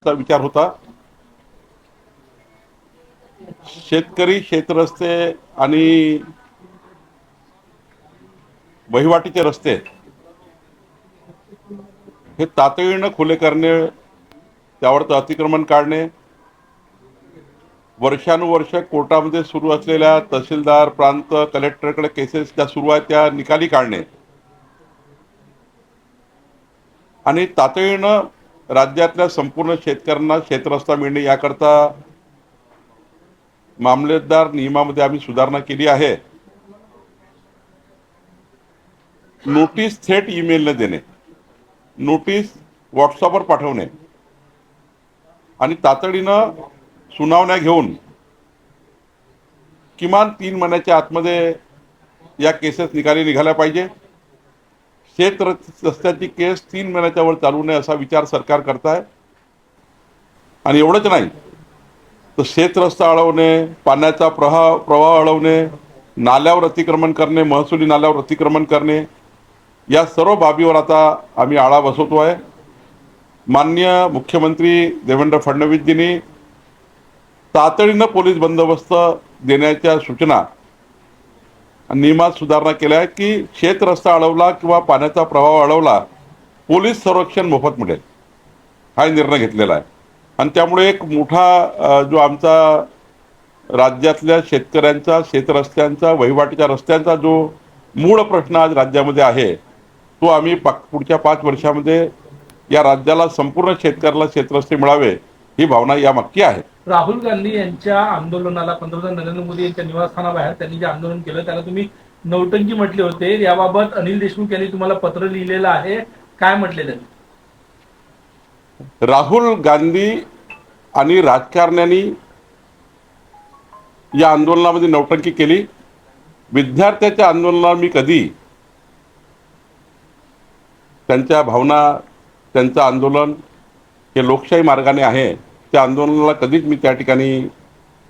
चा विचार होता. शेतकरी, शेतरस्ते आणि वहिवाटीचे रस्ते हे तातडीनं खुले करणे, त्यावरचं अतिक्रमण काढणे, वर्षानुवर्ष कोर्टामध्ये सुरू असलेल्या तहसीलदार, प्रांत, कलेक्टरकडे केसेस ज्या सुरू आहेत त्या निकाली काढणे आणि तातडीनं राज्यातल्या संपूर्ण शेतकऱ्यांना शेतरस्ता मिळणे याकरता मामलेदार नियमामध्ये आम्ही सुधारणा केली आहे. नोटीस थेट ईमेल न देणे, नोटीस व्हॉट्सअपवर पाठवणे आणि तातडीनं सुनावण्या घेऊन किमान 3 महिन्याच्या आतमध्ये या केसेस निकाली निघाल्या पाहिजे. शेत रस्त्याची केस 3 महिन्याच्या वर चालू नये असा विचार सरकार करत आहे. आणि एवढंच नाही तर शेत रस्ता अडवणे, पाण्याचा प्रवाह अडवणे, नाल्यावर अतिक्रमण करणे, महसुली नाल्यावर अतिक्रमण करणे, या सर्व बाबीवर आता आम्ही आळा बसवतो आहे. माननीय मुख्यमंत्री देवेंद्र फडणवीसजींनी तातडीनं पोलीस बंदोबस्त देण्याच्या सूचना नियमात सुधारणा केल्या आहेत की शेत रस्ता अडवला किंवा पाण्याचा प्रवाह अडवला पोलीस संरक्षण मोफत मिळेल, हा निर्णय घेतलेला आहे. आणि त्यामुळे एक मोठा जो आमचा राज्यातल्या शेतकऱ्यांचा, शेतरस्त्यांचा, वहिवाटीच्या रस्त्यांचा जो मूळ प्रश्न आज राज्यामध्ये आहे तो आम्ही पुढच्या 5 वर्षामध्ये या राज्याला संपूर्ण शेतकऱ्याला शेतरस्ते मिळावे ही भावना यामागची आहे. राहुल गांधी यांच्या आंदोलनाला पंतप्रधान नरेंद्र मोदी यांच्या निवासस्थानाबाहेर त्यांनी जे आंदोलन केलं त्याला तुम्ही नौटंकी म्हटले होते. याबाबत अनिल देशमुख यांनी तुम्हाला पत्र लिहिलेलं आहे, काय म्हटले त्यांनी? राहुल गांधी आणि राजकारण्यांनी या आंदोलनामध्ये नौटंकी केली. विद्यार्थ्याच्या आंदोलनाला मी कधी त्यांच्या भावना, त्यांचं आंदोलन हे लोकशाही मार्गाने आहे त्या आंदोलनाला कधीच मी त्या ठिकाणी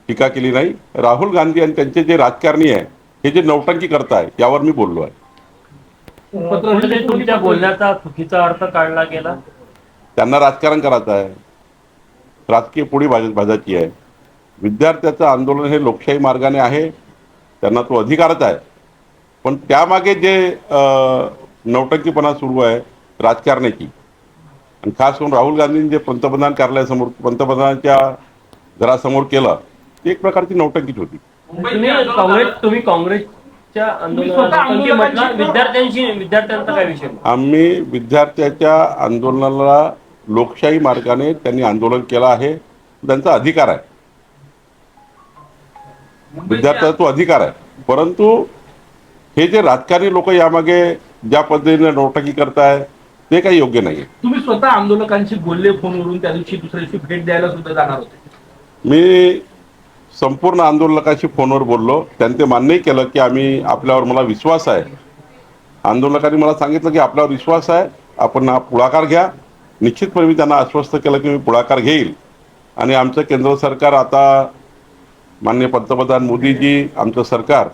टीका केली नाही. राहुल गांधी आणि त्यांचे जे राजकारणी आहे हे जे नौटंकी करताय यावर मी बोललो आहे. तुमच्या बोलण्याचा चुकीचा अर्थ काढला गेला. त्यांना राजकारण करायचं आहे, राजकीय पोळी भाजायची आहे. विद्यार्थ्याचं आंदोलन हे लोकशाही मार्गाने आहे, त्यांना तो अधिकारच आहे. पण त्यामागे जे नौटंकीपणा सुरू आहे राजकारणाची, आणि खास करून राहुल गांधींनी जे पंतप्रधान कार्यालयासमोर, पंतप्रधानांच्या घरासमोर केलं ती एक प्रकारची नौटंकीच होती. तुम्ही काँग्रेसच्या आंदोलनाला विद्यार्थ्यांचा काय विषय? आम्ही विद्यार्थ्याच्या आंदोलनाला लोकशाही मार्गाने त्यांनी आंदोलन केलं आहे, त्यांचा अधिकार आहे, विद्यार्थ्याचा तो अधिकार आहे. परंतु हे जे राजकारणी लोक यामागे ज्या पद्धतीने नौटंकी करताय ते काही योग्य नाही. तुम्ही स्वतः आंदोलकांशी बोलले फोनवरून, त्या दिवशी दुसऱ्या दिवशी भेट द्यायला सुद्धा जाणार होते. मी संपूर्ण आंदोलकांशी फोनवर बोललो, त्यांनी ते मान्यही केलं की आपल्यावर मला विश्वास आहे. आंदोलकांनी मला सांगितलं की आपल्यावर विश्वास आहे, आपण हा पुढाकार घ्या. निश्चितपणे मी त्यांना आश्वस्त केलं की मी पुढाकार घेईल. आणि आमचं केंद्र सरकार, आता माननीय पंतप्रधान मोदीजी, आमचं सरकार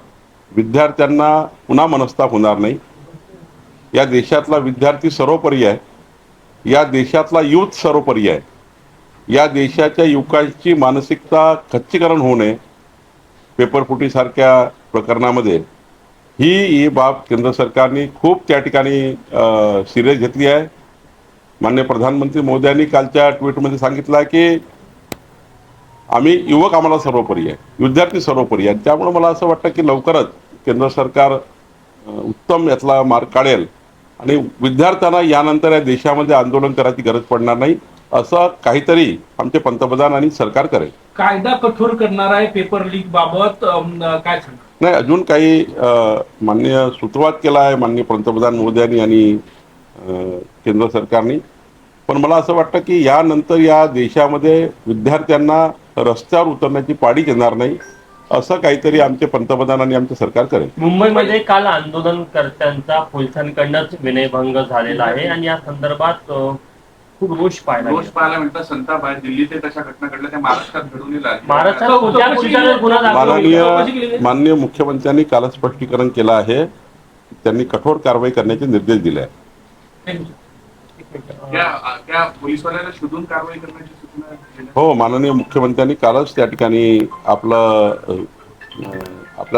विद्यार्थ्यांना पुन्हा मनस्ताप होणार नाही. या देशातला विद्यार्थी सर्वोपरी आहे, या देशातला युथ सर्वोपरी आहे. या देशाच्या युवकांची मानसिकता खच्चीकरण होऊ नये पेपरफुटीसारख्या प्रकरणामध्ये, ही बाब केंद्र सरकारने खूप त्या ठिकाणी सिरियस घेतली आहे. माननीय प्रधानमंत्री मोदयांनी कालच्या ट्विटमध्ये सांगितलं आहे की युवक आम्हाला सर्वोपरी आहे, विद्यार्थी सर्वोपरी आहे. त्यामुळे मला असं वाटतं की लवकरच केंद्र सरकार उत्तम यातला मार्ग काढेल आणि विद्यार्थ्यांना यानंतर या देशामध्ये आंदोलन करायची गरज पडणार नाही, असं काहीतरी आमचे पंतप्रधान आणि सरकार करेल. कायदा कठोर करणार आहे पेपर लीक बाबत, काय सांगा? नाही, अजून काही माननीय सूत्रवाद केला आहे माननीय पंतप्रधान मोदयांनी आणि केंद्र सरकारने. पण मला असं वाटतं की यानंतर या देशामध्ये विद्यार्थ्यांना रस्त्यावर उतरण्याची पाळी येणार नाही, असं काहीतरी आमचे पंतप्रधान आणि आमचे सरकार करेल. मुंबईमध्ये काल आंदोलनकर्त्यांचा पोलिसांकडूनच विनयभंग झालेला आहे आणि या संदर्भात खूप रोष पाहायला मिळतात. संताप आहे. दिल्लीत तशा घटना घडल्या, त्या महाराष्ट्रात घडून माननीय मुख्यमंत्र्यांनी काल स्पष्टीकरण केलं आहे, त्यांनी कठोर कारवाई करण्याचे निर्देश दिले आहेत. त्या पोलीसवाल्याला शोधून कारवाई करण्याची सूचना देण्यात हो, माननीय मुख्यमंत्र्यांनी कालच त्या ठिकाणी आपल्याला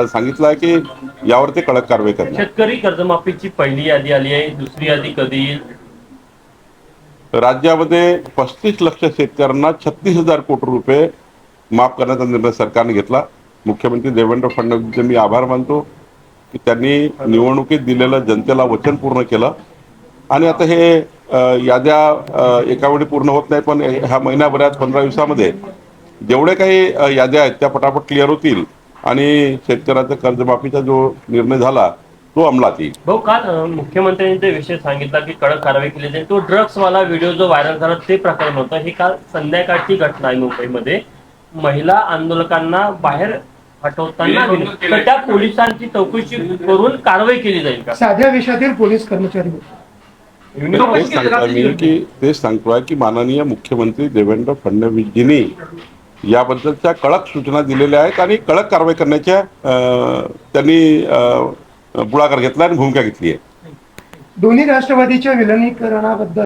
सांगितलं आहे की यावरती कडक कारवाई करणार. शेतकरी कर्जमाफीची पहिली यादी आली आहे, दुसरी यादी कधी येईल? राज्यामध्ये 35 लक्ष शेतकऱ्यांना 36,000 कोटी रुपये माफ करण्याचा निर्णय सरकारने घेतला. मुख्यमंत्री देवेंद्र फडणवीसचे मी आभार मानतो की त्यांनी निवडणुकीत दिलेलं जनतेला वचन पूर्ण केलं आणि आता हे याद्या एका वेळी पूर्ण होत नाही, पण ह्या महिन्याभरात 15 दिवसामध्ये जेवढे काही याद्या आहेत त्या पटापट क्लिअर होतील आणि शेतकऱ्याचा कर्जमाफीचा जो निर्णय झाला तो अंमलात येईल. भाऊ, काल मुख्यमंत्र्यांनी ते विषय सांगितला की कडक कारवाई केली जाईल. तो ड्रग्स वाला व्हिडिओ जो व्हायरल झाला ते प्रकरण होतं. ही काल संध्याकाळची घटना आहे मुंबईमध्ये. महिला आंदोलकांना बाहेर हटवताना दिसलं. तर त्या पोलिसांची चौकशी करून कारवाई केली जाईल का? साध्या वेशातील पोलीस कर्मचारी होते. तेच सांगतोय की माननीय मुख्यमंत्री देवेंद्र फडणवीसजींनी याबद्दलच्या कडक सूचना दिलेल्या आहेत आणि कडक कारवाई करण्याच्या त्यांनी पुढाकार घेतला आणि भूमिका घेतली आहे. दोन्ही राष्ट्रवादीच्या विलिनीकरणाबद्दल